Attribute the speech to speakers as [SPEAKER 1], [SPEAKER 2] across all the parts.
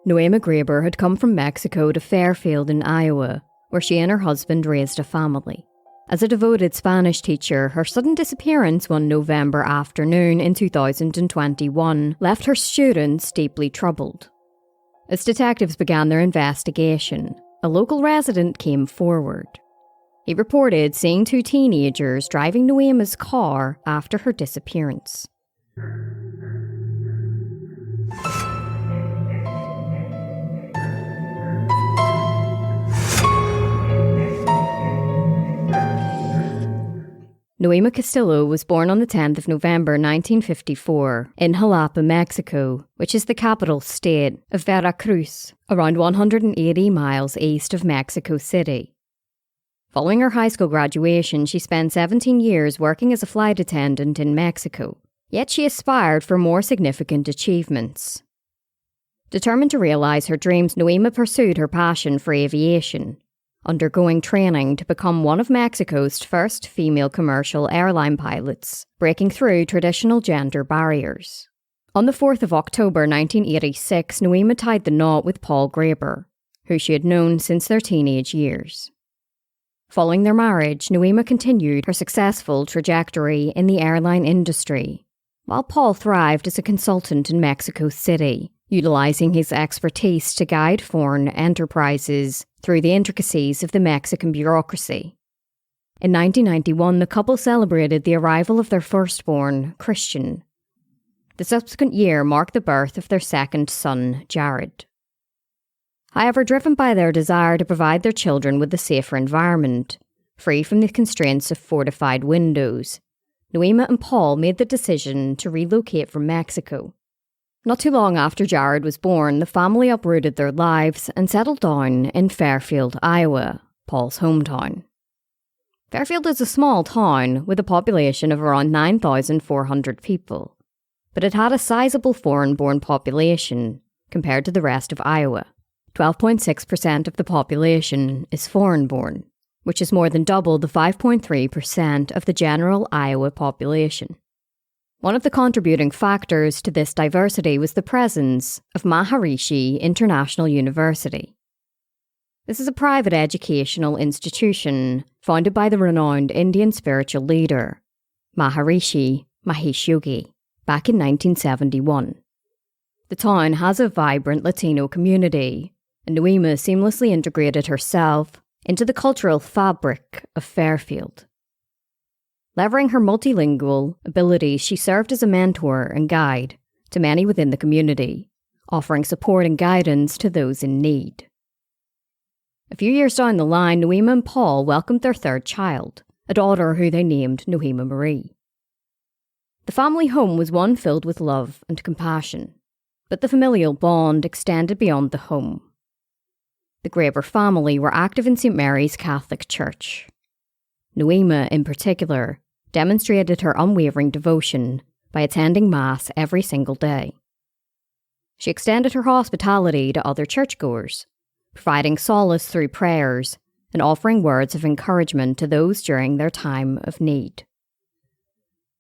[SPEAKER 1] Nohema Graber had come from Mexico to Fairfield in Iowa, where she and her husband raised a family. As a devoted Spanish teacher, her sudden disappearance one November afternoon in 2021 left her students deeply troubled. As detectives began their investigation, a local resident came forward. He reported seeing two teenagers driving Noema's car after her disappearance. Noema Castillo was born on the 10th of November 1954 in Jalapa, Mexico, which is the capital state of Veracruz, around 180 miles east of Mexico City. Following her high school graduation, she spent 17 years working as a flight attendant in Mexico, yet she aspired for more significant achievements. Determined to realize her dreams, Noema pursued her passion for aviation, undergoing training to become one of Mexico's first female commercial airline pilots, breaking through traditional gender barriers. On the 4th of October 1986, Noema tied the knot with Paul Graber, who she had known since their teenage years. Following their marriage, Noema continued her successful trajectory in the airline industry, while Paul thrived as a consultant in Mexico City, utilizing his expertise to guide foreign enterprises through the intricacies of the Mexican bureaucracy. In 1991, the couple celebrated the arrival of their firstborn, Christian. The subsequent year marked the birth of their second son, Jared. However, driven by their desire to provide their children with a safer environment, free from the constraints of fortified windows, Noema and Paul made the decision to relocate from Mexico. Not too long after Jared was born, the family uprooted their lives and settled down in Fairfield, Iowa, Paul's hometown. Fairfield is a small town with a population of around 9,400 people, but it had a sizable foreign-born population compared to the rest of Iowa. 12.6% of the population is foreign-born, which is more than double the 5.3% of the general Iowa population. One of the contributing factors to this diversity was the presence of Maharishi International University. This is a private educational institution founded by the renowned Indian spiritual leader, Maharishi Mahesh Yogi, back in 1971. The town has a vibrant Latino community, and Noema seamlessly integrated herself into the cultural fabric of Fairfield. Levering her multilingual abilities, she served as a mentor and guide to many within the community, offering support and guidance to those in need. A few years down the line, Noema and Paul welcomed their third child, a daughter who they named Nohema Marie. The family home was one filled with love and compassion, but the familial bond extended beyond the home. The Graber family were active in St. Mary's Catholic Church. Noema, in particular, demonstrated her unwavering devotion by attending Mass every single day. She extended her hospitality to other churchgoers, providing solace through prayers and offering words of encouragement to those during their time of need.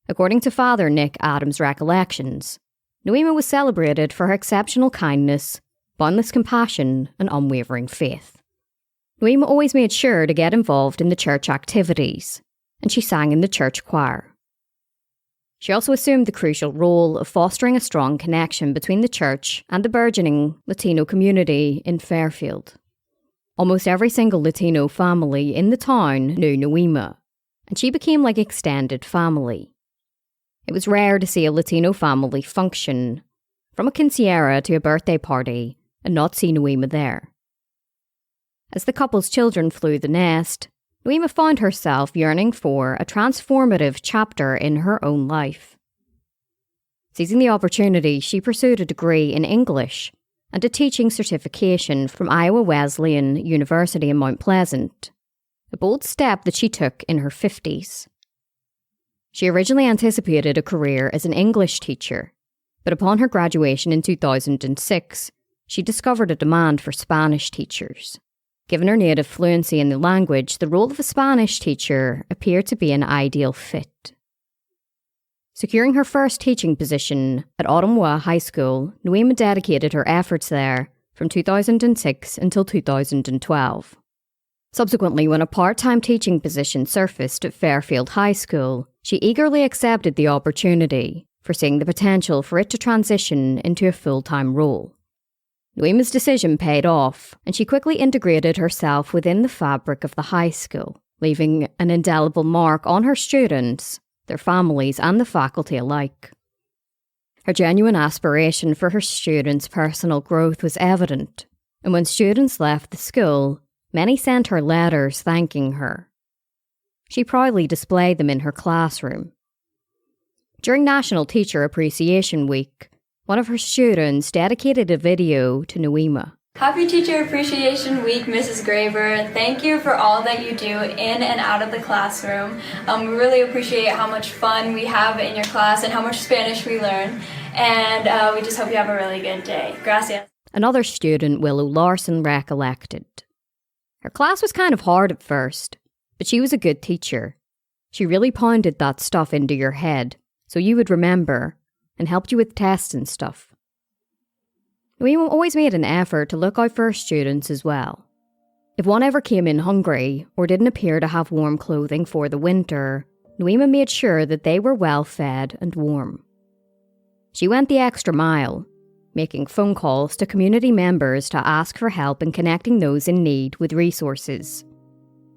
[SPEAKER 1] According to Father Nick Adams' recollections, Noema was celebrated for her exceptional kindness, boundless compassion, and unwavering faith. Noema always made sure to get involved in the church activities, and she sang in the church choir. She also assumed the crucial role of fostering a strong connection between the church and the burgeoning Latino community in Fairfield. Almost every single Latino family in the town knew Noema, and she became like extended family. It was rare to see a Latino family function, from a quinceañera to a birthday party, and not see Noema there. As the couple's children flew the nest, Noema found herself yearning for a transformative chapter in her own life. Seizing the opportunity, she pursued a degree in English and a teaching certification from Iowa Wesleyan University in Mount Pleasant, a bold step that she took in her 50s. She originally anticipated a career as an English teacher, but upon her graduation in 2006, she discovered a demand for Spanish teachers. Given her native fluency in the language, the role of a Spanish teacher appeared to be an ideal fit. Securing her first teaching position at Ottawa High School, Noema dedicated her efforts there from 2006 until 2012. Subsequently, when a part-time teaching position surfaced at Fairfield High School, she eagerly accepted the opportunity, foreseeing the potential for it to transition into a full-time role. Noema's decision paid off, and she quickly integrated herself within the fabric of the high school, leaving an indelible mark on her students, their families, and the faculty alike. Her genuine aspiration for her students' personal growth was evident, and when students left the school, many sent her letters thanking her. She proudly displayed them in her classroom. During National Teacher Appreciation Week, one of her students dedicated a video to Noema.
[SPEAKER 2] Happy Teacher Appreciation Week, Mrs. Graber. Thank you for all that you do in and out of the classroom. We really appreciate how much fun we have in your class and how much Spanish we learn. And we just hope you have a really good day. Gracias.
[SPEAKER 1] Another student, Willow Larson, recollected. Her class was kind of hard at first, but she was a good teacher. She really pounded that stuff into your head, so you would remember, and helped you with tests and stuff. Noema always made an effort to look out for her students as well. If one ever came in hungry or didn't appear to have warm clothing for the winter, Noema made sure that they were well fed and warm. She went the extra mile, making phone calls to community members to ask for help in connecting those in need with resources.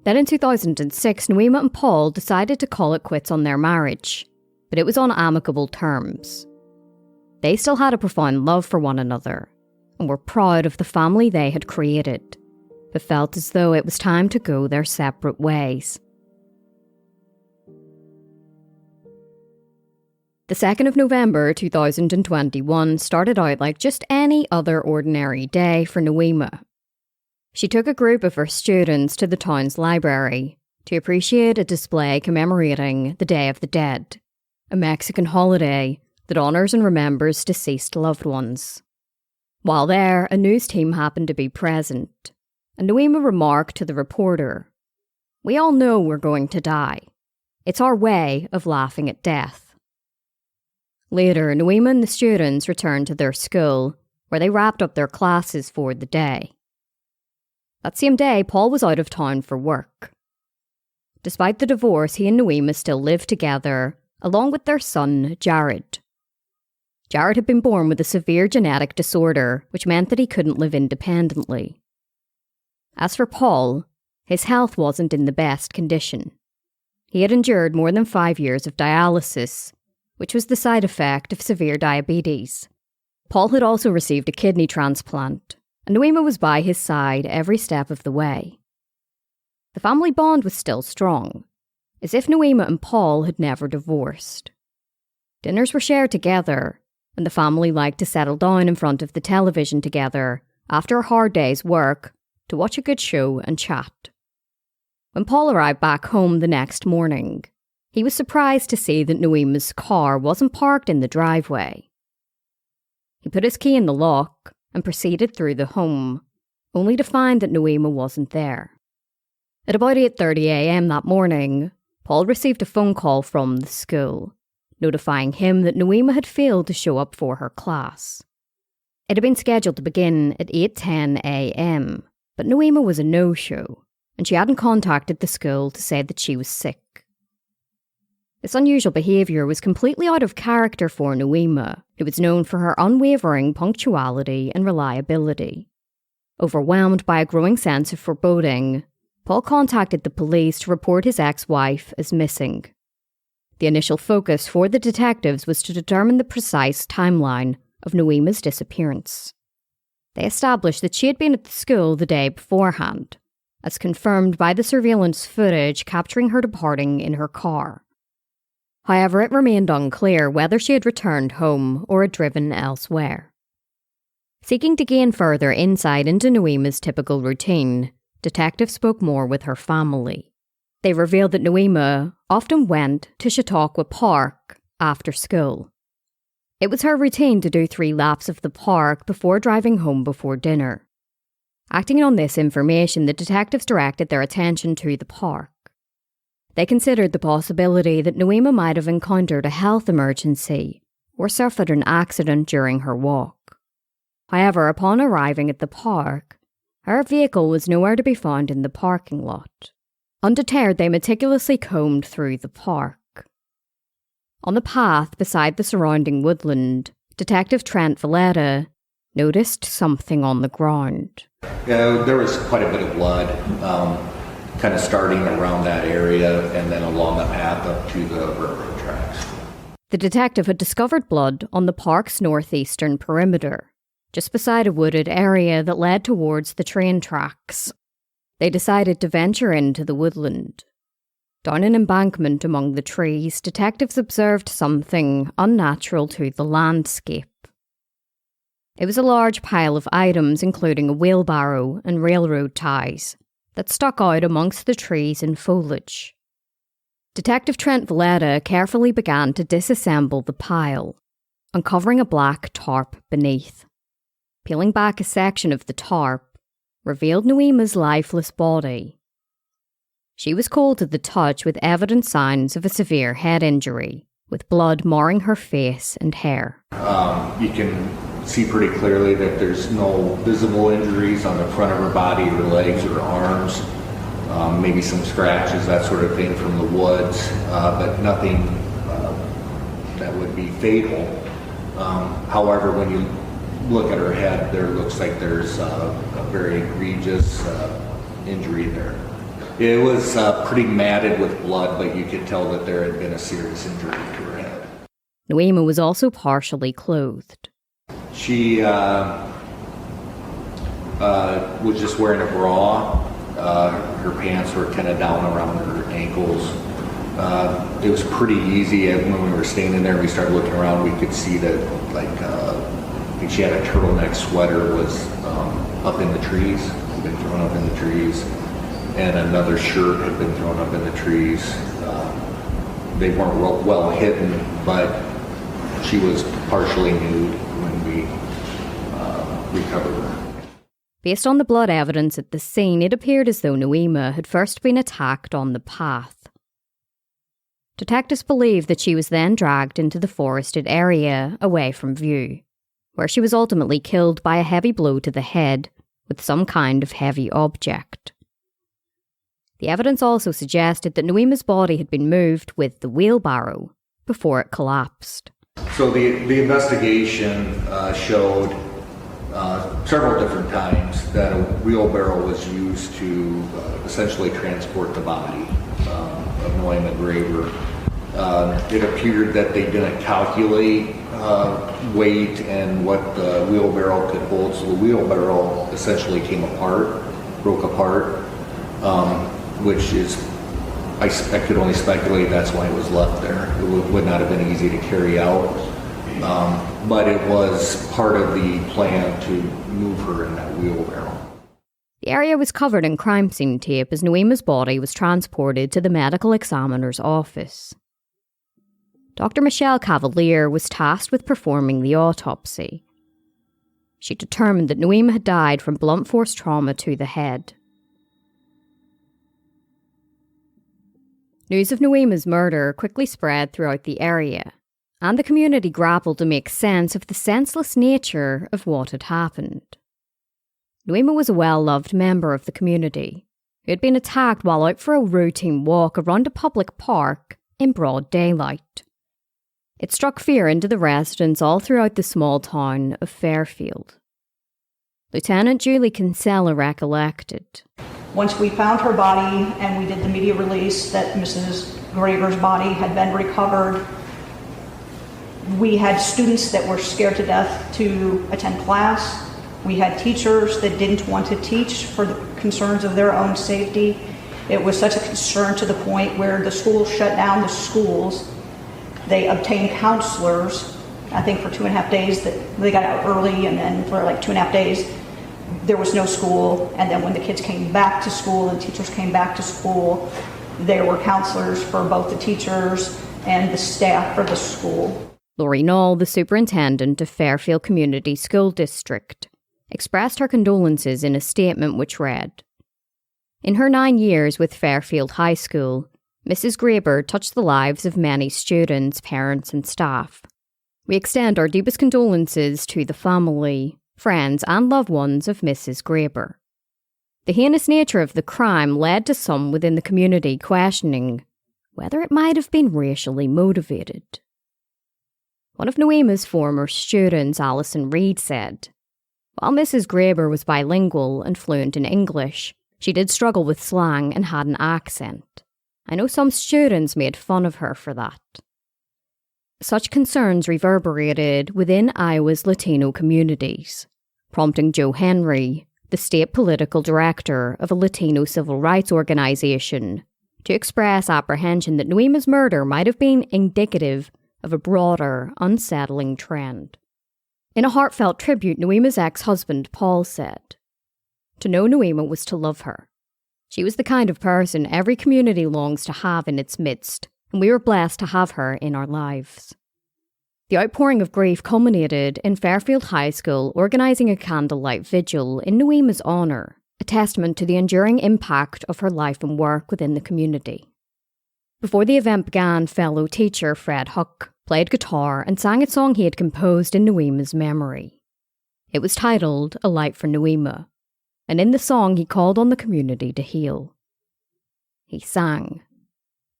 [SPEAKER 1] Then in 2006, Noema and Paul decided to call it quits on their marriage, but it was on amicable terms. They still had a profound love for one another, and were proud of the family they had created, but felt as though it was time to go their separate ways. The 2nd of November 2021 started out like just any other ordinary day for Noema. She took a group of her students to the town's library to appreciate a display commemorating the Day of the Dead, a Mexican holiday that honours and remembers deceased loved ones. While there, a news team happened to be present, and Noema remarked to the reporter, "We all know we're going to die. It's our way of laughing at death." Later, Noema and the students returned to their school, where they wrapped up their classes for the day. That same day, Paul was out of town for work. Despite the divorce, he and Noema still lived together, along with their son, Jared. Jared had been born with a severe genetic disorder, which meant that he couldn't live independently. As for Paul, his health wasn't in the best condition. He had endured more than 5 years of dialysis, which was the side effect of severe diabetes. Paul had also received a kidney transplant, and Noema was by his side every step of the way. The family bond was still strong, as if Noema and Paul had never divorced. Dinners were shared together, and the family liked to settle down in front of the television together after a hard day's work to watch a good show and chat. When Paul arrived back home the next morning, he was surprised to see that Noema's car wasn't parked in the driveway. He put his key in the lock and proceeded through the home, only to find that Noema wasn't there. At about 8:30 a.m. that morning, Paul received a phone call from the school, notifying him that Noema had failed to show up for her class. It had been scheduled to begin at 8:10 a.m., but Noema was a no-show, and she hadn't contacted the school to say that she was sick. This unusual behaviour was completely out of character for Noema, who was known for her unwavering punctuality and reliability. Overwhelmed by a growing sense of foreboding, Paul contacted the police to report his ex-wife as missing. The initial focus for the detectives was to determine the precise timeline of Noema's disappearance. They established that she had been at the school the day beforehand, as confirmed by the surveillance footage capturing her departing in her car. However, it remained unclear whether she had returned home or had driven elsewhere. Seeking to gain further insight into Noema's typical routine, detectives spoke more with her family. They revealed that Noema often went to Chautauqua Park after school. It was her routine to do 3 laps of the park before driving home before dinner. Acting on this information, the detectives directed their attention to the park. They considered the possibility that Noema might have encountered a health emergency or suffered an accident during her walk. However, upon arriving at the park, her vehicle was nowhere to be found in the parking lot. Undeterred, they meticulously combed through the park. On the path beside the surrounding woodland, Detective Trent Valletta noticed something on the ground.
[SPEAKER 3] Yeah, there was quite a bit of blood, kind of starting around that area and then along the path up to the railroad tracks.
[SPEAKER 1] The detective had discovered blood on the park's northeastern perimeter, just beside a wooded area that led towards the train tracks. They decided to venture into the woodland. Down an embankment among the trees, detectives observed something unnatural to the landscape. It was a large pile of items, including a wheelbarrow and railroad ties, that stuck out amongst the trees and foliage. Detective Trent Valletta carefully began to disassemble the pile, uncovering a black tarp beneath. Peeling back a section of the tarp revealed Noema's lifeless body. She was cold to the touch with evident signs of a severe head injury, with blood marring her face and hair.
[SPEAKER 3] You can see pretty clearly that there's no visible injuries on the front of her body or legs or arms. Maybe some scratches, that sort of thing from the woods, but nothing that would be fatal. However, when you look at her head, there looks like there's a very egregious injury there. It was pretty matted with blood, but you could tell that there had been a serious injury to her head.
[SPEAKER 1] Noema was also partially clothed.
[SPEAKER 3] She was just wearing a bra. Her pants were kind of down around her ankles. It was pretty easy. When we were standing there, we started looking around. We could see that, I think she had a turtleneck sweater was up in the trees. Had been thrown up in the trees, and another shirt had been thrown up in the trees. They weren't well hidden, but she was partially nude when we recovered her.
[SPEAKER 1] Based on the blood evidence at the scene, it appeared as though Noema had first been attacked on the path. Detectives believe that she was then dragged into the forested area away from view, where she was ultimately killed by a heavy blow to the head with some kind of heavy object. The evidence also suggested that Noema's body had been moved with the wheelbarrow before it collapsed.
[SPEAKER 3] So the investigation showed several different times that a wheelbarrow was used to essentially transport the body of Nohema Graber. It appeared that they didn't calculate weight and what the wheelbarrow could hold, so the wheelbarrow essentially broke apart, which is, I could only speculate that's why it was left there. It would not have been easy to carry out. But it was part of the plan to move her in that wheelbarrow.
[SPEAKER 1] The area was covered in crime scene tape as Noema's body was transported to the medical examiner's office. Dr. Michelle Cavalier was tasked with performing the autopsy. She determined that Noema had died from blunt force trauma to the head. News of Noema's murder quickly spread throughout the area, and the community grappled to make sense of the senseless nature of what had happened. Noema was a well-loved member of the community, who had been attacked while out for a routine walk around a public park in broad daylight. It struck fear into the residents all throughout the small town of Fairfield. Lieutenant Julie Kinsella recollected.
[SPEAKER 4] Once we found her body and we did the media release that Mrs. Graber's body had been recovered, we had students that were scared to death to attend class. We had teachers that didn't want to teach for the concerns of their own safety. It was such a concern to the point where the schools shut down the schools. They obtained counselors, I think for 2.5 days. That they got out early, and then for like 2.5 days, there was no school. And then when the kids came back to school and teachers came back to school, there were counselors for both the teachers and the staff for the school.
[SPEAKER 1] Laurie Knoll, the superintendent of Fairfield Community School District, expressed her condolences in a statement which read, "In her 9 years with Fairfield High School, Mrs. Graber touched the lives of many students, parents, and staff. We extend our deepest condolences to the family, friends and loved ones of Mrs. Graber. The heinous nature of the crime led to some within the community questioning whether it might have been racially motivated. One of Noema's former students, Alison Reed, said, "While Mrs. Graber was bilingual and fluent in English, she did struggle with slang and had an accent. I know some students made fun of her for that." Such concerns reverberated within Iowa's Latino communities, prompting Joe Henry, the state political director of a Latino civil rights organization, to express apprehension that Noema's murder might have been indicative of a broader, unsettling trend. In a heartfelt tribute, Noema's ex-husband, Paul, said, "To know Noema was to love her. She was the kind of person every community longs to have in its midst, and we were blessed to have her in our lives." The outpouring of grief culminated in Fairfield High School organising a candlelight vigil in Noema's honour, a testament to the enduring impact of her life and work within the community. Before the event began, fellow teacher Fred Huck played guitar and sang a song he had composed in Noema's memory. It was titled "A Light for Noema," and in the song he called on the community to heal. He sang,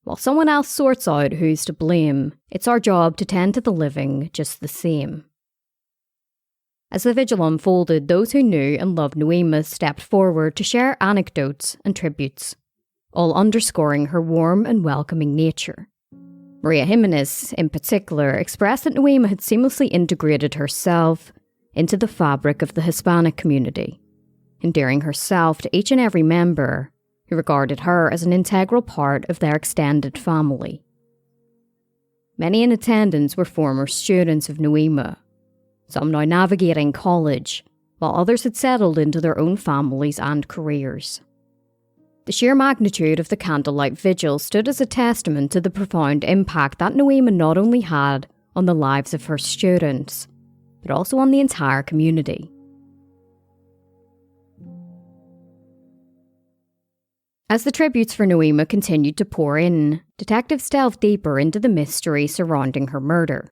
[SPEAKER 1] "While someone else sorts out who's to blame, it's our job to tend to the living just the same." As the vigil unfolded, those who knew and loved Noema stepped forward to share anecdotes and tributes, all underscoring her warm and welcoming nature. Maria Jimenez, in particular, expressed that Noema had seamlessly integrated herself into the fabric of the Hispanic community, endearing herself to each and every member who regarded her as an integral part of their extended family. Many in attendance were former students of Noema, some now navigating college, while others had settled into their own families and careers. The sheer magnitude of the candlelight vigil stood as a testament to the profound impact that Noema not only had on the lives of her students, but also on the entire community. As the tributes for Noema continued to pour in, detectives delved deeper into the mystery surrounding her murder.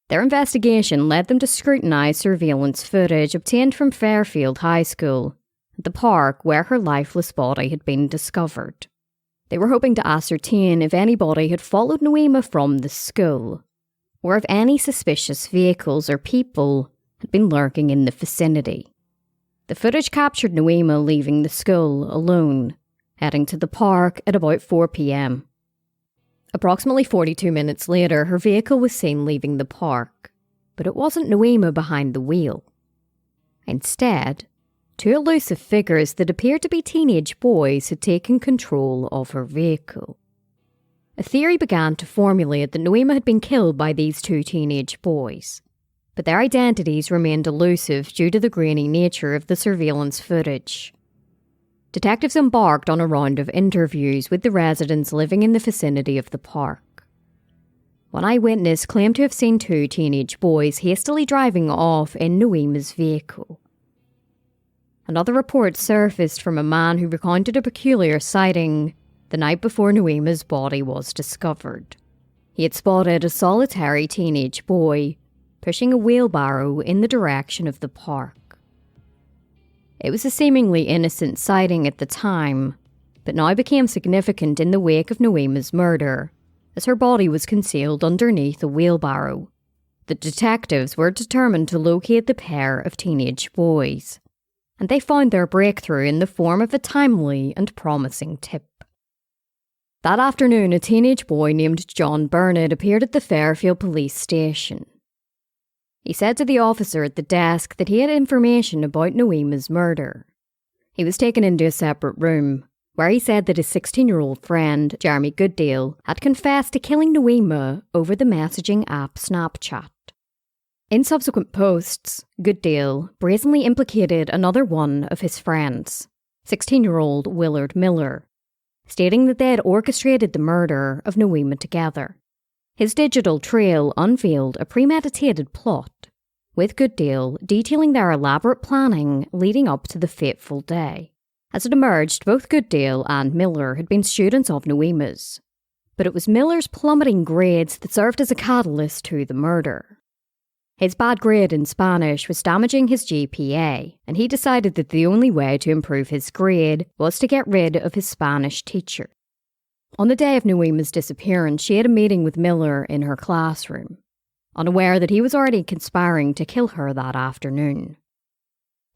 [SPEAKER 1] Their investigation led them to scrutinise surveillance footage obtained from Fairfield High School, the park where her lifeless body had been discovered. They were hoping to ascertain if anybody had followed Noema from the school, or if any suspicious vehicles or people had been lurking in the vicinity. The footage captured Noema leaving the school alone, heading to the park at about 4 p.m. Approximately 42 minutes later, her vehicle was seen leaving the park, but it wasn't Noema behind the wheel. Instead, two elusive figures that appeared to be teenage boys had taken control of her vehicle. A theory began to formulate that Noema had been killed by these two teenage boys, but their identities remained elusive due to the grainy nature of the surveillance footage. Detectives embarked on a round of interviews with the residents living in the vicinity of the park. One eyewitness claimed to have seen two teenage boys hastily driving off in Noema's vehicle. Another report surfaced from a man who recounted a peculiar sighting the night before Noema's body was discovered. He had spotted a solitary teenage boy pushing a wheelbarrow in the direction of the park. It was a seemingly innocent sighting at the time, but now became significant in the wake of Noema's murder, as her body was concealed underneath a wheelbarrow. The detectives were determined to locate the pair of teenage boys, and they found their breakthrough in the form of a timely and promising tip. That afternoon, a teenage boy named John Burnett appeared at the Fairfield police station. He said to the officer at the desk that he had information about Noema's murder. He was taken into a separate room, where he said that his 16-year-old friend, Jeremy Goodale, had confessed to killing Noema over the messaging app Snapchat. In subsequent posts, Goodale brazenly implicated another one of his friends, 16-year-old Willard Miller, stating that they had orchestrated the murder of Noema together. His digital trail unveiled a premeditated plot, with Goodale detailing their elaborate planning leading up to the fateful day. As it emerged, both Goodale and Miller had been students of Noema's, but it was Miller's plummeting grades that served as a catalyst to the murder. His bad grade in Spanish was damaging his GPA, and he decided that the only way to improve his grade was to get rid of his Spanish teacher. On the day of Noema's disappearance, she had a meeting with Miller in her classroom, unaware that he was already conspiring to kill her that afternoon.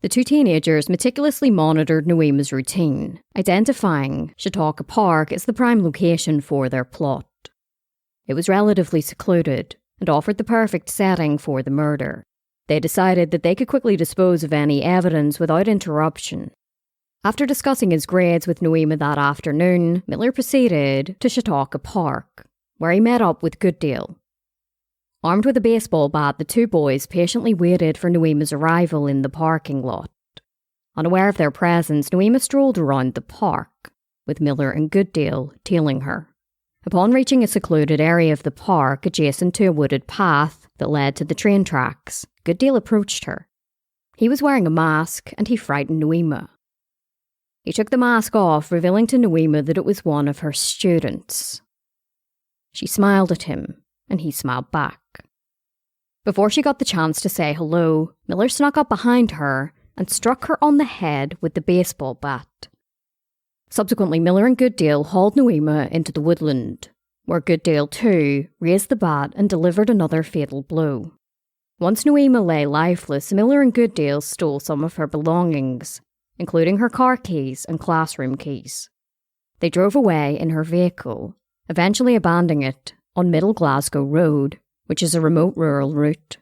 [SPEAKER 1] The two teenagers meticulously monitored Noema's routine, identifying Chautauqua Park as the prime location for their plot. It was relatively secluded and offered the perfect setting for the murder. They decided that they could quickly dispose of any evidence without interruption. After discussing his grades with Noema that afternoon, Miller proceeded to Chautauqua Park, where he met up with Goodale. Armed with a baseball bat, the two boys patiently waited for Noema's arrival in the parking lot. Unaware of their presence, Noema strolled around the park, with Miller and Goodale tailing her. Upon reaching a secluded area of the park adjacent to a wooded path that led to the train tracks, Goodale approached her. He was wearing a mask, and he frightened Noema. He took the mask off, revealing to Noema that it was one of her students. She smiled at him, and he smiled back. Before she got the chance to say hello, Miller snuck up behind her and struck her on the head with the baseball bat. Subsequently, Miller and Goodale hauled Noema into the woodland, where Goodale too raised the bat and delivered another fatal blow. Once Noema lay lifeless, Miller and Goodale stole some of her belongings, including her car keys and classroom keys. They drove away in her vehicle, eventually abandoning it on Middle Glasgow Road, which is a remote rural route.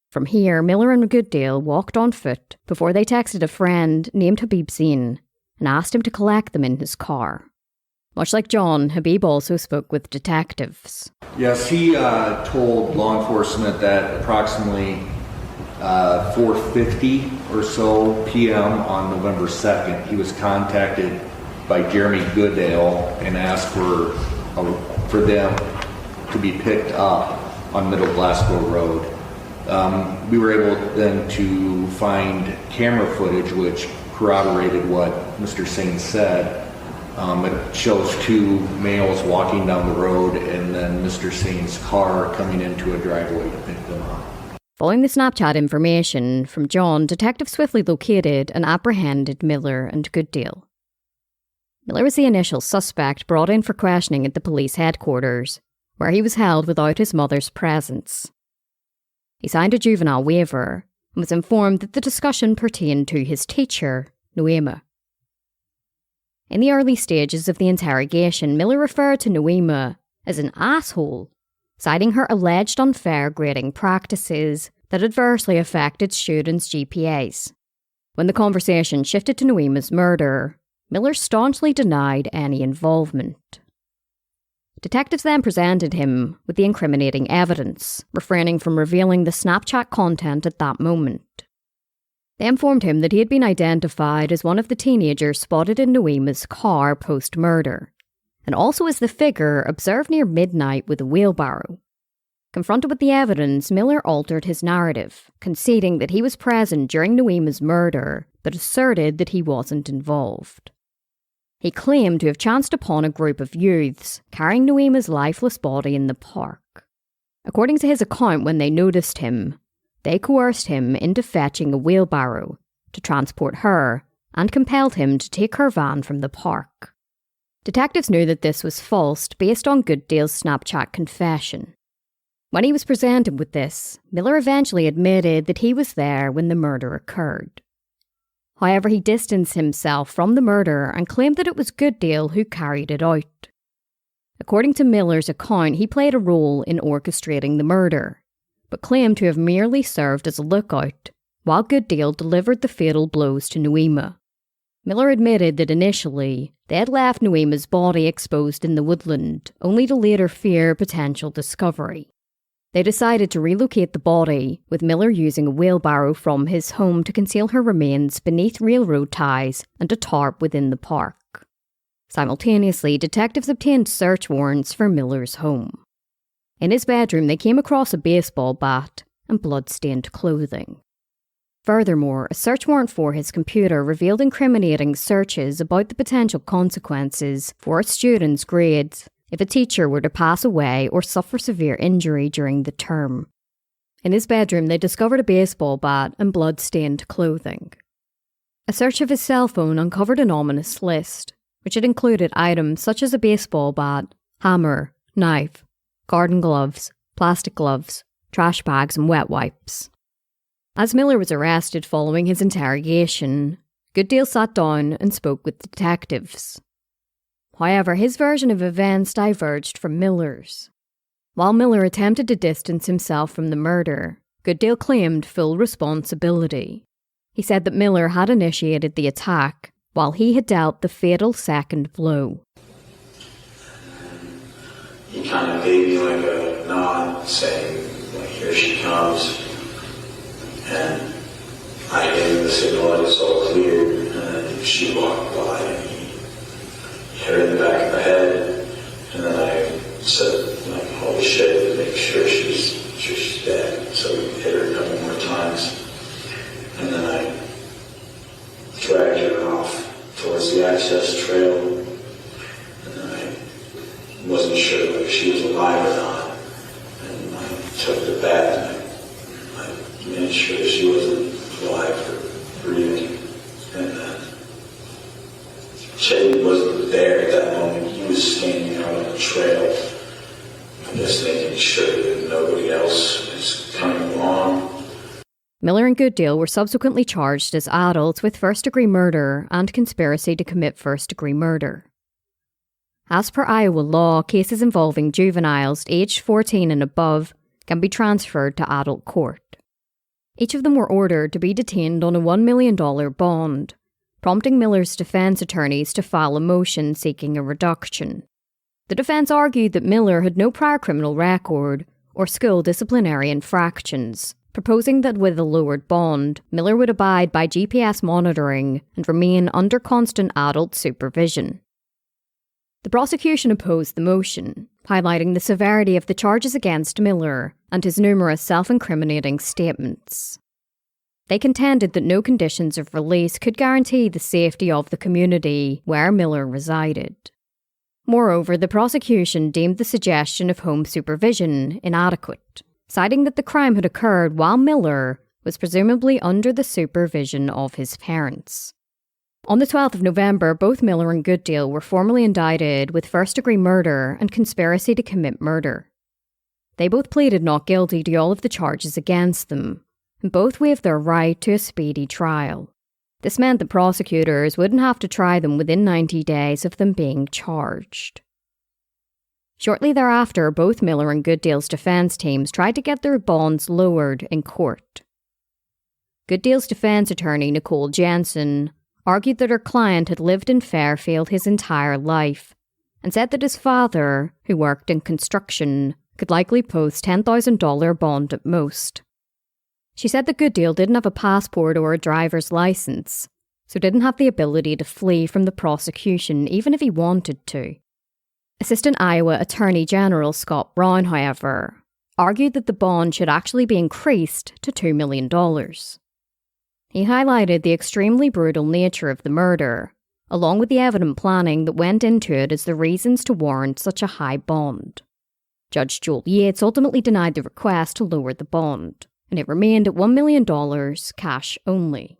[SPEAKER 1] From here, Miller and Goodale walked on foot before they texted a friend named Habib Zain and asked him to collect them in his car. Much like John, Habib also spoke with detectives.
[SPEAKER 3] Yes, he told law enforcement that approximately 4:50 or so p.m. on November 2nd, he was contacted by Jeremy Goodale and asked for them to be picked up on Middle Glasgow Road. We were able then to find camera footage which corroborated what Mr. Singh said. It shows two males walking down the road and then Mr. Singh's car coming into a driveway to pick them up.
[SPEAKER 1] Following the Snapchat information from John, detectives swiftly located and apprehended Miller and Goodale. Miller was the initial suspect brought in for questioning at the police headquarters, where he was held without his mother's presence. He signed a juvenile waiver and was informed that the discussion pertained to his teacher, Noema. In the early stages of the interrogation, Miller referred to Noema as an asshole, citing her alleged unfair grading practices that adversely affected students' GPAs. When the conversation shifted to Noema's murder, Miller staunchly denied any involvement. Detectives then presented him with the incriminating evidence, refraining from revealing the Snapchat content at that moment. They informed him that he had been identified as one of the teenagers spotted in Noema's car post-murder, and also as the figure observed near midnight with a wheelbarrow. Confronted with the evidence, Miller altered his narrative, conceding that he was present during Noema's murder, but asserted that he wasn't involved. He claimed to have chanced upon a group of youths carrying Noema's lifeless body in the park. According to his account, when they noticed him, they coerced him into fetching a wheelbarrow to transport her and compelled him to take her van from the park. Detectives knew that this was false based on Goodale's Snapchat confession. When he was presented with this, Miller eventually admitted that he was there when the murder occurred. However, he distanced himself from the murder and claimed that it was Goodale who carried it out. According to Miller's account, he played a role in orchestrating the murder, but claimed to have merely served as a lookout, while Goodale delivered the fatal blows to Noema. Miller admitted that initially, they had left Noema's body exposed in the woodland, only to later fear potential discovery. They decided to relocate the body, with Miller using a wheelbarrow from his home to conceal her remains beneath railroad ties and a tarp within the park. Simultaneously, detectives obtained search warrants for Miller's home. In his bedroom, they came across a baseball bat and blood-stained clothing. Furthermore, a search warrant for his computer revealed incriminating searches about the potential consequences for a student's grades if a teacher were to pass away or suffer severe injury during the term. In his bedroom, they discovered a baseball bat and blood-stained clothing. A search of his cell phone uncovered an ominous list, which had included items such as a baseball bat, hammer, knife, garden gloves, plastic gloves, trash bags and wet wipes. As Miller was arrested following his interrogation, Goodale sat down and spoke with detectives. However, his version of events diverged from Miller's. While Miller attempted to distance himself from the murder, Goodale claimed full responsibility. He said that Miller had initiated the attack, while he had dealt the fatal second blow.
[SPEAKER 5] He kind of gave me like a nod, saying, like, here she comes. And I gave him the signal that it's all clear, and she walked by, and he hit her in the back of the head, and then I said, like, holy shit, make sure she's dead. So we hit her a couple more times, and then I dragged her off towards the access trail, and then I wasn't sure if she was alive or not, and I took the bat and I made sure that she wasn't alive or breathing, and then Chad wasn't there at that moment. He was standing out on the trail, I guess making sure that nobody else is coming along.
[SPEAKER 1] Miller and Goodale were subsequently charged as adults with first-degree murder and conspiracy to commit first-degree murder. As per Iowa law, cases involving juveniles aged 14 and above can be transferred to adult court. Each of them were ordered to be detained on a $1 million bond, prompting Miller's defense attorneys to file a motion seeking a reduction. The defense argued that Miller had no prior criminal record or school disciplinary infractions, proposing that with a lowered bond, Miller would abide by GPS monitoring and remain under constant adult supervision. The prosecution opposed the motion, highlighting the severity of the charges against Miller and his numerous self-incriminating statements. They contended that no conditions of release could guarantee the safety of the community where Miller resided. Moreover, the prosecution deemed the suggestion of home supervision inadequate, citing that the crime had occurred while Miller was presumably under the supervision of his parents. On the 12th of November, both Miller and Goodale were formally indicted with first-degree murder and conspiracy to commit murder. They both pleaded not guilty to all of the charges against them, and both waived their right to a speedy trial. This meant that prosecutors wouldn't have to try them within 90 days of them being charged. Shortly thereafter, both Miller and Goodale's defense teams tried to get their bonds lowered in court. Goodale's defense attorney, Nicole Jensen, argued that her client had lived in Fairfield his entire life, and said that his father, who worked in construction, could likely post $10,000 bond at most. She said that Goodale didn't have a passport or a driver's license, so didn't have the ability to flee from the prosecution even if he wanted to. Assistant Iowa Attorney General Scott Brown, however, argued that the bond should actually be increased to $2 million. He highlighted the extremely brutal nature of the murder, along with the evident planning that went into it as the reasons to warrant such a high bond. Judge Joel Yates ultimately denied the request to lower the bond, and it remained at $1 million, cash only.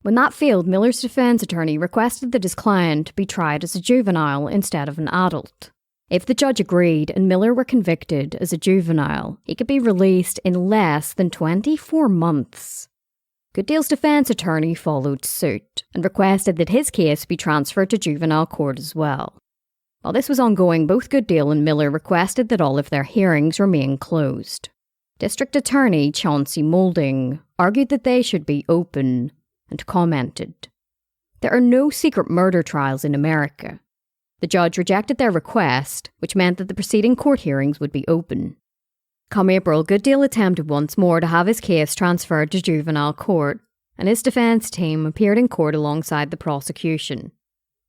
[SPEAKER 1] When that failed, Miller's defense attorney requested that his client be tried as a juvenile instead of an adult. If the judge agreed and Miller were convicted as a juvenile, he could be released in less than 24 months. Goodale's defense attorney followed suit and requested that his case be transferred to juvenile court as well. While this was ongoing, both Goodale and Miller requested that all of their hearings remain closed. District Attorney Chauncey Moulding argued that they should be open and commented, "There are no secret murder trials in America." The judge rejected their request, which meant that the preceding court hearings would be open. Come April, Goodale attempted once more to have his case transferred to juvenile court, and his defense team appeared in court alongside the prosecution.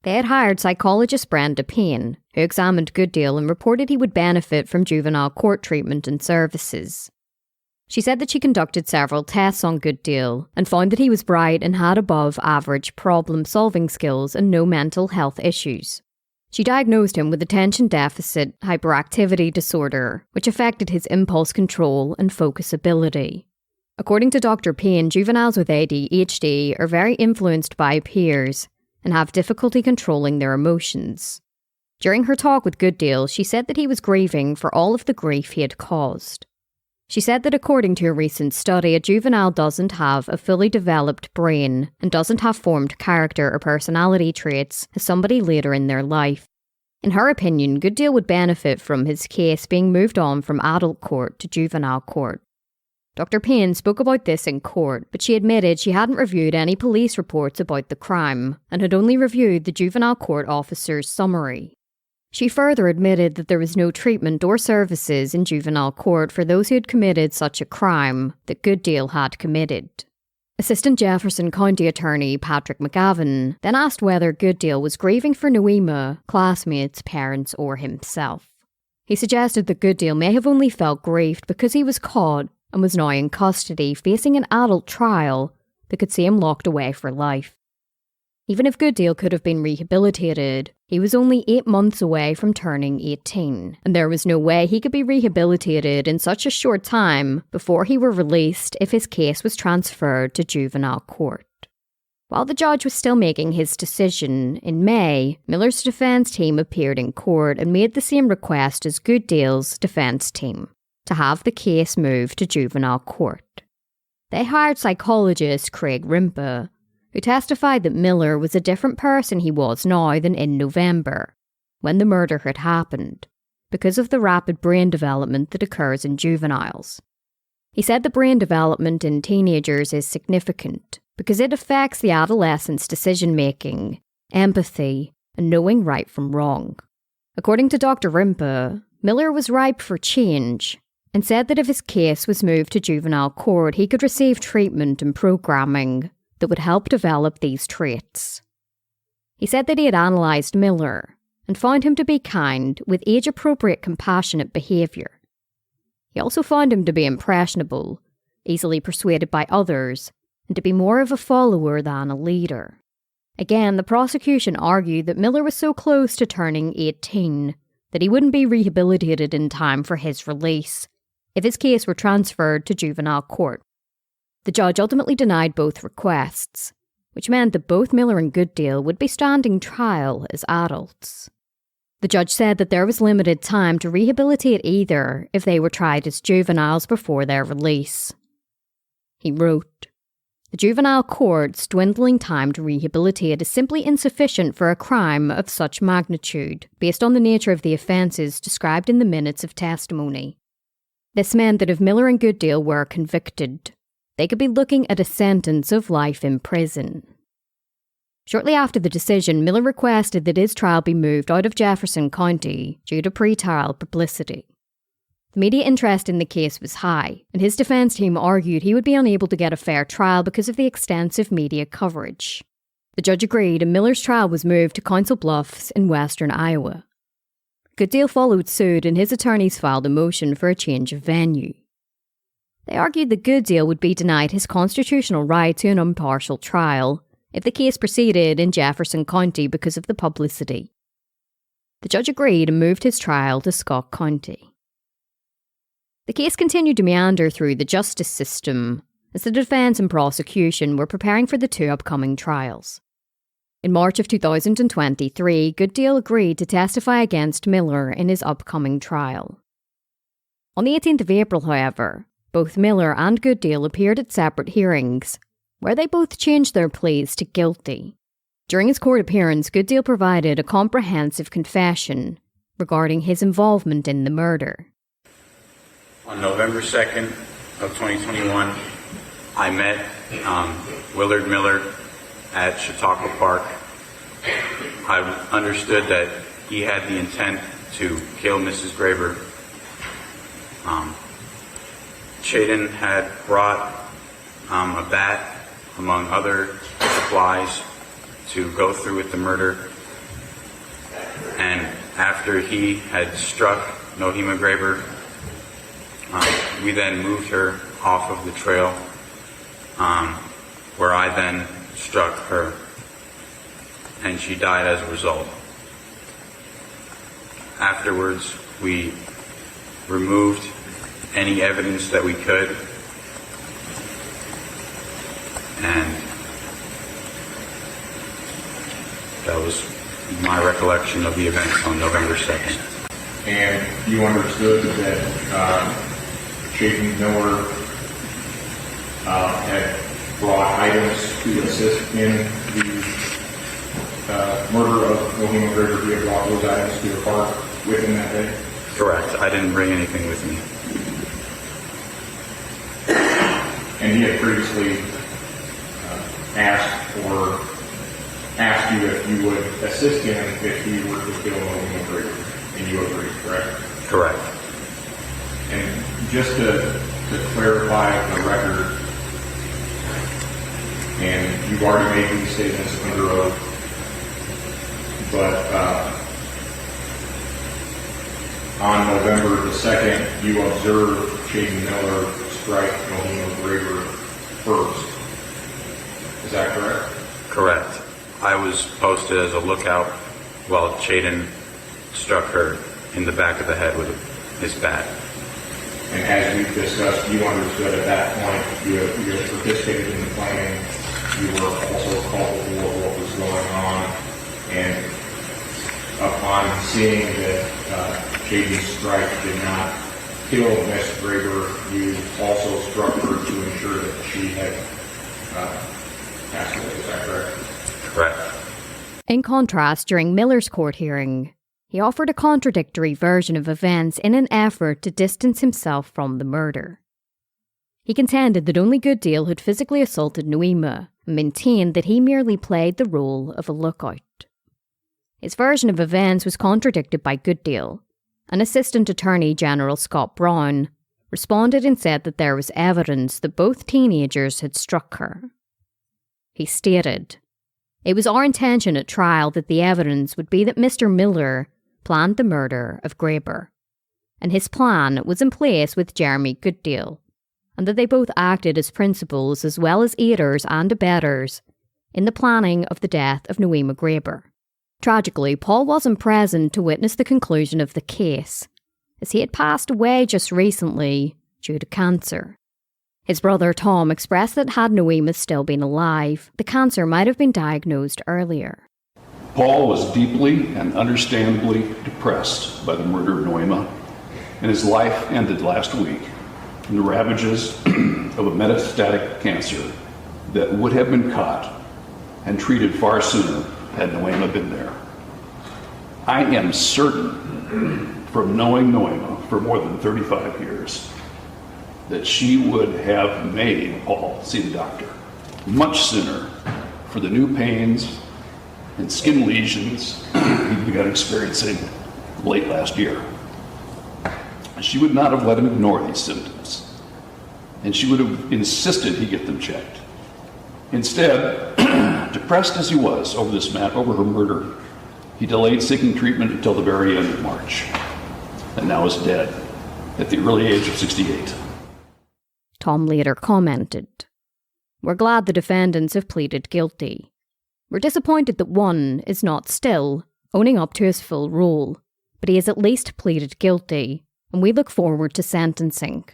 [SPEAKER 1] They had hired psychologist Brenda Payne, who examined Goodale and reported he would benefit from juvenile court treatment and services. She said that she conducted several tests on Goodale and found that he was bright and had above-average problem-solving skills and no mental health issues. She diagnosed him with attention deficit hyperactivity disorder, which affected his impulse control and focus ability. According to Dr. Payne, juveniles with ADHD are very influenced by peers and have difficulty controlling their emotions. During her talk with Goodale, she said that he was grieving for all of the grief he had caused. She said that according to a recent study, a juvenile doesn't have a fully developed brain and doesn't have formed character or personality traits as somebody later in their life. In her opinion, Goodale would benefit from his case being moved on from adult court to juvenile court. Dr. Payne spoke about this in court, but she admitted she hadn't reviewed any police reports about the crime and had only reviewed the juvenile court officer's summary. She further admitted that there was no treatment or services in juvenile court for those who had committed such a crime that Goodale had committed. Assistant Jefferson County Attorney Patrick McGavin then asked whether Goodale was grieving for Noema, classmates, parents, or himself. He suggested that Goodale may have only felt grieved because he was caught and was now in custody facing an adult trial that could see him locked away for life. Even if Goodale could have been rehabilitated, he was only 8 months away from turning 18, and there was no way he could be rehabilitated in such a short time before he were released if his case was transferred to juvenile court. While the judge was still making his decision, in May, Miller's defense team appeared in court and made the same request as Goodale's defense team, to have the case moved to juvenile court. They hired psychologist Craig Rimpa, who testified that Miller was a different person he was now than in November, when the murder had happened, because of the rapid brain development that occurs in juveniles. He said the brain development in teenagers is significant because it affects the adolescent's decision-making, empathy, and knowing right from wrong. According to Dr. Rimpa, Miller was ripe for change and said that if his case was moved to juvenile court, he could receive treatment and programming that would help develop these traits. He said that he had analysed Miller and found him to be kind with age-appropriate compassionate behaviour. He also found him to be impressionable, easily persuaded by others, and to be more of a follower than a leader. Again, the prosecution argued that Miller was so close to turning 18 that he wouldn't be rehabilitated in time for his release if his case were transferred to juvenile court. The judge ultimately denied both requests, which meant that both Miller and Goodale would be standing trial as adults. The judge said that there was limited time to rehabilitate either if they were tried as juveniles before their release. He wrote, "The juvenile court's dwindling time to rehabilitate is simply insufficient for a crime of such magnitude, based on the nature of the offences described in the minutes of testimony. This meant that if Miller and Goodale were convicted, they could be looking at a sentence of life in prison." Shortly after the decision, Miller requested that his trial be moved out of Jefferson County due to pre-trial publicity. The media interest in the case was high, and his defense team argued he would be unable to get a fair trial because of the extensive media coverage. The judge agreed, and Miller's trial was moved to Council Bluffs in western Iowa. Goodale followed suit, and his attorneys filed a motion for a change of venue. They argued that Goodale would be denied his constitutional right to an impartial trial if the case proceeded in Jefferson County because of the publicity. The judge agreed and moved his trial to Scott County. The case continued to meander through the justice system as the defense and prosecution were preparing for the two upcoming trials. In March of 2023, Goodale agreed to testify against Miller in his upcoming trial. On the 18th of April, however, both Miller and Goodale appeared at separate hearings, where they both changed their pleas to guilty. During his court appearance, Goodale provided a comprehensive confession regarding his involvement in the murder.
[SPEAKER 6] On November 2nd of 2021, I met Willard Miller at Chautauqua Park. I understood that he had the intent to kill Mrs. Graber. Shaden had brought a bat, among other supplies, to go through with the murder. And after he had struck Nohema Graber, we then moved her off of the trail, where I then struck her, and she died as a result. Afterwards, we removed any evidence that we could, and that was my recollection of the events on November 2nd.
[SPEAKER 7] And you understood that Jaden Miller had brought items to assist in the murder of Nohema Graber. He had brought those items to the park with him that day?
[SPEAKER 6] Correct. I didn't bring anything with me.
[SPEAKER 7] And he had previously asked you if you would assist him if he were to kill Nohema Graber, and you agreed, correct?
[SPEAKER 6] Correct.
[SPEAKER 7] And just to clarify the record, and you've already made these statements under oath, but on November the 2nd, you observed Jaden Miller strike Nohema Graber first. Is that correct?
[SPEAKER 6] Correct. I was posted as a lookout while Jaden struck her in the back of the head with his bat.
[SPEAKER 7] And as we've discussed, you understood at that point you had participated in the planning. You were also culpable of what was going on. And upon seeing that Jaden's strike did not kill Miss Graber, you also struck her to ensure that she had passed away. Is that correct?
[SPEAKER 6] Correct.
[SPEAKER 1] In contrast, during Miller's court hearing, he offered a contradictory version of events in an effort to distance himself from the murder. He contended that only Goodale had physically assaulted Noema and maintained that he merely played the role of a lookout. His version of events was contradicted by Goodale, and Assistant Attorney General Scott Brown responded and said that there was evidence that both teenagers had struck her. He stated, "It was our intention at trial that the evidence would be that Mr. Miller planned the murder of Graber, and his plan was in place with Jeremy Goodale, and that they both acted as principals as well as aiders and abettors in the planning of the death of Noema Graber." Tragically, Paul wasn't present to witness the conclusion of the case, as he had passed away just recently due to cancer. His brother Tom expressed that had Noema still been alive, the cancer might have been diagnosed earlier.
[SPEAKER 8] Paul was deeply and understandably depressed by the murder of Noema, and his life ended last week from the ravages of a metastatic cancer that would have been caught and treated far sooner had Noema been there. I am certain, from knowing Noema for more than 35 years, that she would have made Paul see the doctor much sooner for the new pains and skin lesions he began experiencing late last year. She would not have let him ignore these symptoms, and she would have insisted he get them checked. Instead, depressed as he was over her murder, he delayed seeking treatment until the very end of March, and now is dead at the early age of 68.
[SPEAKER 1] Tom later commented, "We're glad the defendants have pleaded guilty. We're disappointed that one is not still owning up to his full role, but he has at least pleaded guilty, and we look forward to sentencing."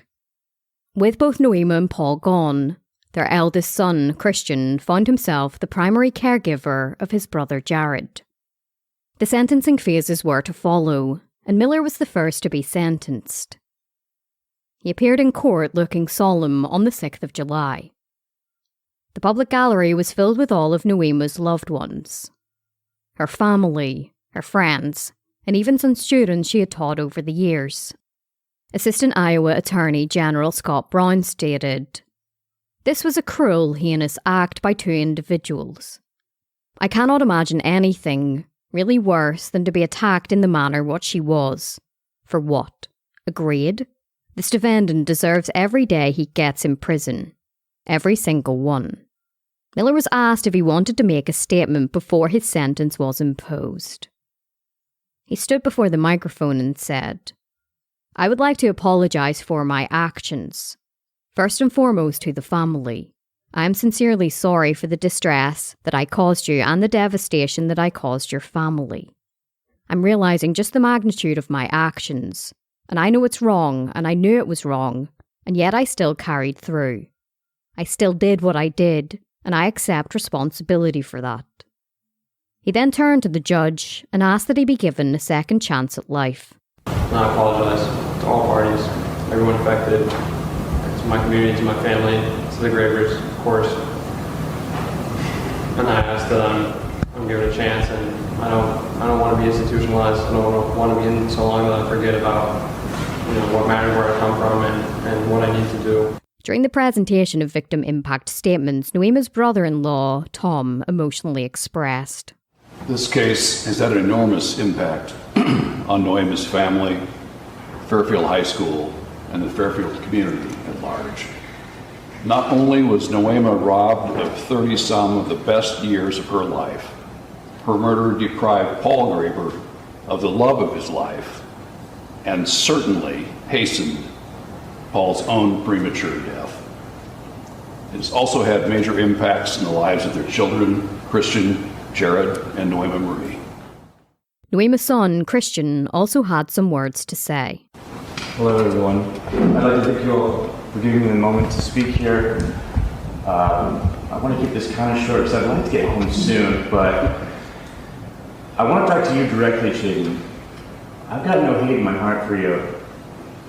[SPEAKER 1] With both Noema and Paul gone, their eldest son, Christian, found himself the primary caregiver of his brother Jared. The sentencing phases were to follow, and Miller was the first to be sentenced. He appeared in court looking solemn on the 6th of July. The public gallery was filled with all of Noema's loved ones. Her family, her friends, and even some students she had taught over the years. Assistant Iowa Attorney General Scott Brown stated, "This was a cruel, heinous act by two individuals. I cannot imagine anything really worse than to be attacked in the manner what she was. For what? A grade? This defendant deserves every day he gets in prison. Every single one." Miller was asked if he wanted to make a statement before his sentence was imposed. He stood before the microphone and said, "I would like to apologize for my actions. First and foremost to the family. I am sincerely sorry for the distress that I caused you and the devastation that I caused your family. I'm realising just the magnitude of my actions. And I know it's wrong, and I knew it was wrong, and yet I still carried through. I still did what I did, and I accept responsibility for that. He then turned to the judge and asked that he be given a second chance at life.
[SPEAKER 9] I apologize to all parties, everyone affected, to my community, to my family, to the Grabers, of course. And I ask that I'm given a chance, and I don't want to be institutionalized. I don't want to be in so long that I forget about what matters, where I come from, and what I need to do.
[SPEAKER 1] During the presentation of victim impact statements, Noema's brother-in-law, Tom, emotionally expressed.
[SPEAKER 8] This case has had an enormous impact on Noema's family, Fairfield High School, and the Fairfield community at large. Not only was Noema robbed of 30-some of the best years of her life, her murder deprived Paul Graber of the love of his life and certainly hastened Paul's own premature death. It has also had major impacts in the lives of their children, Christian, Jared, and Noema Marie.
[SPEAKER 1] Noema's son, Christian, also had some words to say.
[SPEAKER 10] Hello, everyone. I'd like to thank you all for giving me the moment to speak here. I want to keep this kind of short because I'd like to get home soon, but I want to talk to you directly, Shaden. I've got no hate in my heart for you,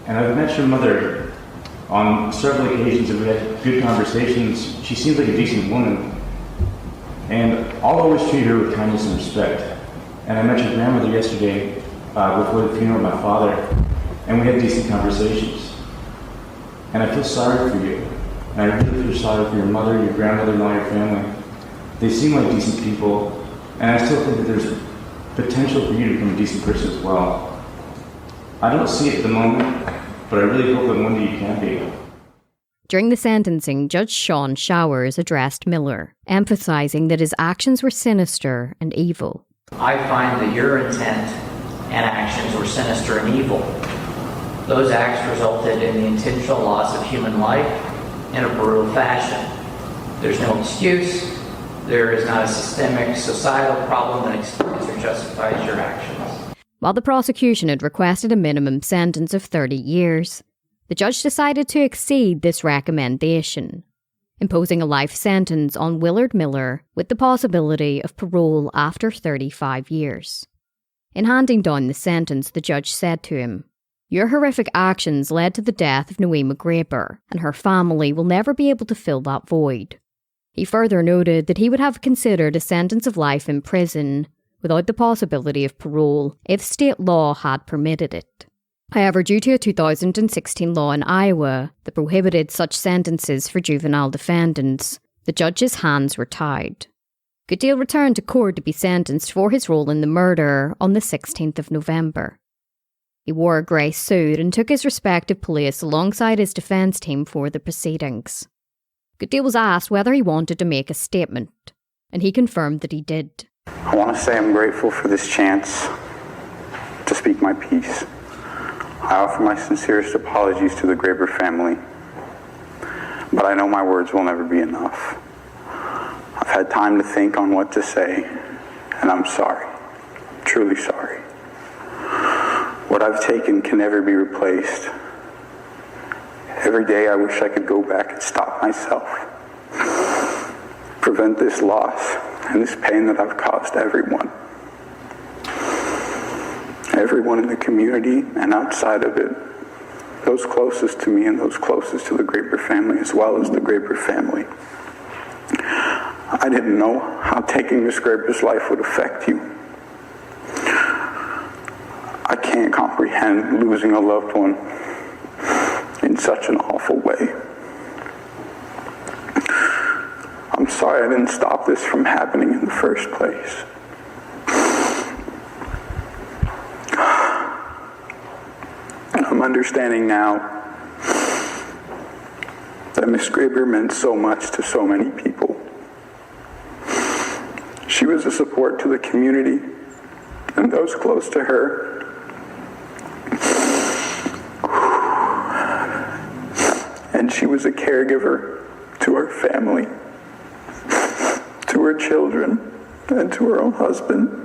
[SPEAKER 10] and I've met your mother on several occasions, and we had good conversations. She seems like a decent woman, and I'll always treat her with kindness and respect. And I met your grandmother yesterday before the funeral of my father, and we had decent conversations. And I feel sorry for you, and I really feel sorry for your mother, your grandmother, and all your family. They seem like decent people, and I still think that there's potential for you to become a decent person as well. I don't see it at the moment, but I really hope that one day you can be.
[SPEAKER 1] During the sentencing, Judge Sean Showers addressed Miller, emphasising that his actions were sinister and evil.
[SPEAKER 11] I find that your intent and actions were sinister and evil. Those acts resulted in the intentional loss of human life in a brutal fashion. There's no excuse. There is not a systemic societal problem that explains or justifies your actions.
[SPEAKER 1] While the prosecution had requested a minimum sentence of 30 years, the judge decided to exceed this recommendation, imposing a life sentence on Willard Miller with the possibility of parole after 35 years. In handing down the sentence, the judge said to him, "Your horrific actions led to the death of Nohema Graber, and her family will never be able to fill that void." He further noted that he would have considered a sentence of life in prison without the possibility of parole if state law had permitted it. However, due to a 2016 law in Iowa that prohibited such sentences for juvenile defendants, the judge's hands were tied. Goodale returned to court to be sentenced for his role in the murder on the 16th of November. He wore a grey suit and took his respective place alongside his defence team for the proceedings. Goodale was asked whether he wanted to make a statement, and he confirmed that he did.
[SPEAKER 12] I want to say I'm grateful for this chance to speak my piece. I offer my sincerest apologies to the Graber family, but I know my words will never be enough. I've had time to think on what to say, and I'm sorry, truly sorry. What I've taken can never be replaced. Every day I wish I could go back and stop myself, prevent this loss and this pain that I've caused everyone. Everyone in the community and outside of it, those closest to me and those closest to the Graber family, as well as the Graber family. I didn't know how taking Miss Graber's life would affect you. I can't comprehend losing a loved one in such an awful way. I'm sorry I didn't stop this from happening in the first place. I'm understanding now that Miss Graber meant so much to so many people. She was a support to the community and those close to her. And she was a caregiver to her family, to her children, and to her own husband.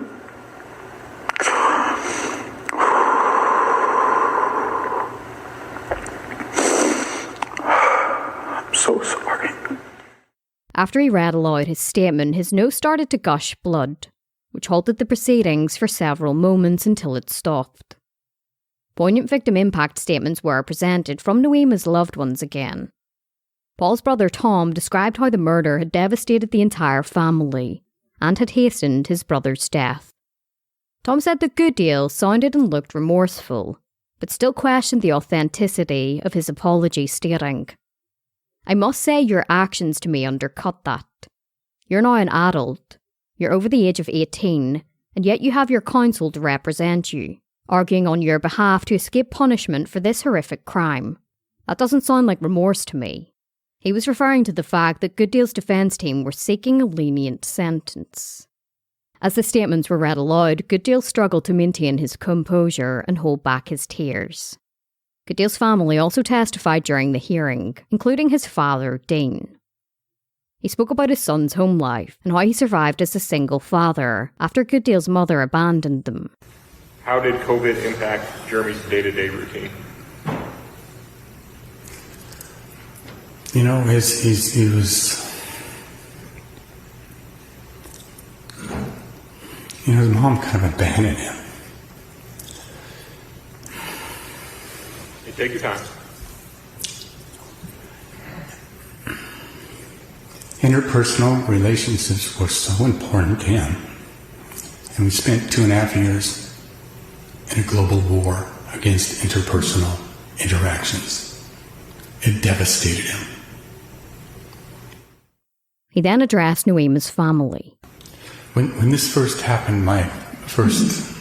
[SPEAKER 1] After he read aloud his statement, his nose started to gush blood, which halted the proceedings for several moments until it stopped. Poignant victim impact statements were presented from Noema's loved ones again. Paul's brother Tom described how the murder had devastated the entire family and had hastened his brother's death. Tom said that Goodale sounded and looked remorseful, but still questioned the authenticity of his apology, stating, "I must say your actions to me undercut that. You're now an adult, you're over the age of 18, and yet you have your counsel to represent you, arguing on your behalf to escape punishment for this horrific crime. That doesn't sound like remorse to me." He was referring to the fact that Goodale's defence team were seeking a lenient sentence. As the statements were read aloud, Goodale struggled to maintain his composure and hold back his tears. Goodale's family also testified during the hearing, including his father, Dean. He spoke about his son's home life and how he survived as a single father after Goodale's mother abandoned them.
[SPEAKER 7] How did COVID impact Jeremy's day-to-day routine?
[SPEAKER 13] He his mom kind of abandoned him.
[SPEAKER 7] You take your time.
[SPEAKER 13] Interpersonal relationships were so important to him. And we spent 2.5 years in a global war against interpersonal interactions. It devastated him.
[SPEAKER 1] He then addressed Noema's family.
[SPEAKER 13] When this first happened, my first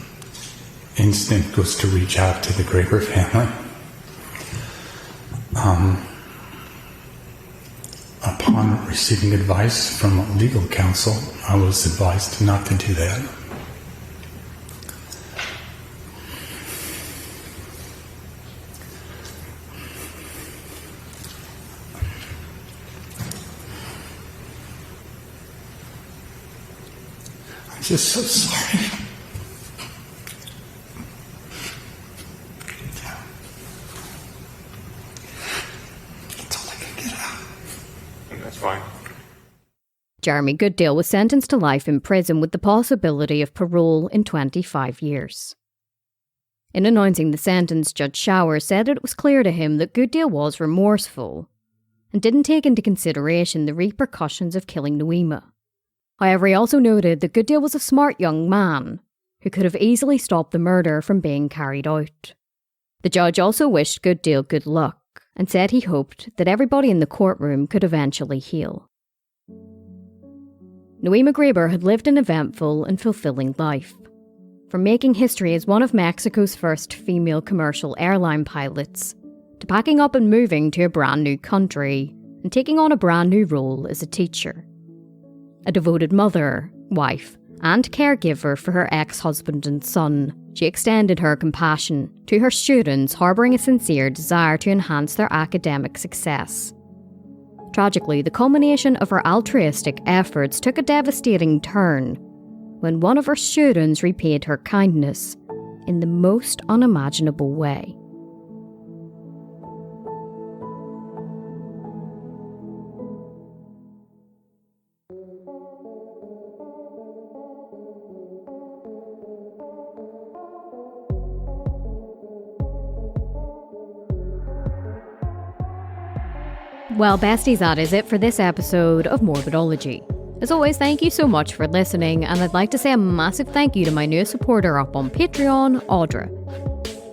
[SPEAKER 13] instinct was to reach out to the Graber family. Upon receiving advice from legal counsel, I was advised not to do that. I'm just so sorry.
[SPEAKER 7] That's fine.
[SPEAKER 1] Jeremy Goodale was sentenced to life in prison with the possibility of parole in 25 years. In announcing the sentence, Judge Shower said it was clear to him that Goodale was remorseful and didn't take into consideration the repercussions of killing Noema. However, he also noted that Goodale was a smart young man who could have easily stopped the murder from being carried out. The judge also wished Goodale good luck and said he hoped that everybody in the courtroom could eventually heal. Nohema Graber had lived an eventful and fulfilling life. From making history as one of Mexico's first female commercial airline pilots, to packing up and moving to a brand new country and taking on a brand new role as a teacher. A devoted mother, wife, and caregiver for her ex-husband and son, she extended her compassion to her students harbouring a sincere desire to enhance their academic success. Tragically, the culmination of her altruistic efforts took a devastating turn when one of her students repaid her kindness in the most unimaginable way. Well, besties, that is it for this episode of Morbidology. As always, thank you so much for listening, and I'd like to say a massive thank you to my newest supporter up on Patreon, Audra.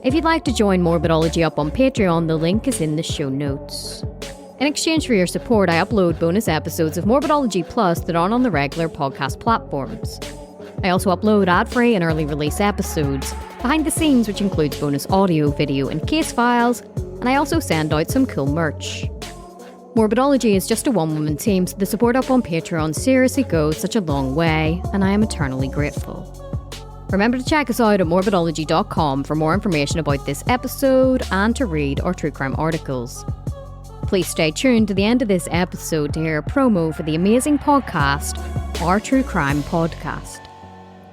[SPEAKER 1] If you'd like to join Morbidology up on Patreon, the link is in the show notes. In exchange for your support, I upload bonus episodes of Morbidology Plus that aren't on the regular podcast platforms. I also upload ad-free and early release episodes, behind the scenes which includes bonus audio, video and case files, and I also send out some cool merch. Morbidology is just a one-woman team, so the support up on Patreon seriously goes such a long way, and I am eternally grateful. Remember to check us out at morbidology.com for more information about this episode and to read our true crime articles. Please stay tuned to the end of this episode to hear a promo for the amazing podcast, Our True Crime Podcast.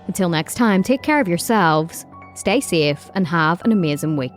[SPEAKER 1] Until next time, take care of yourselves, stay safe, and have an amazing week.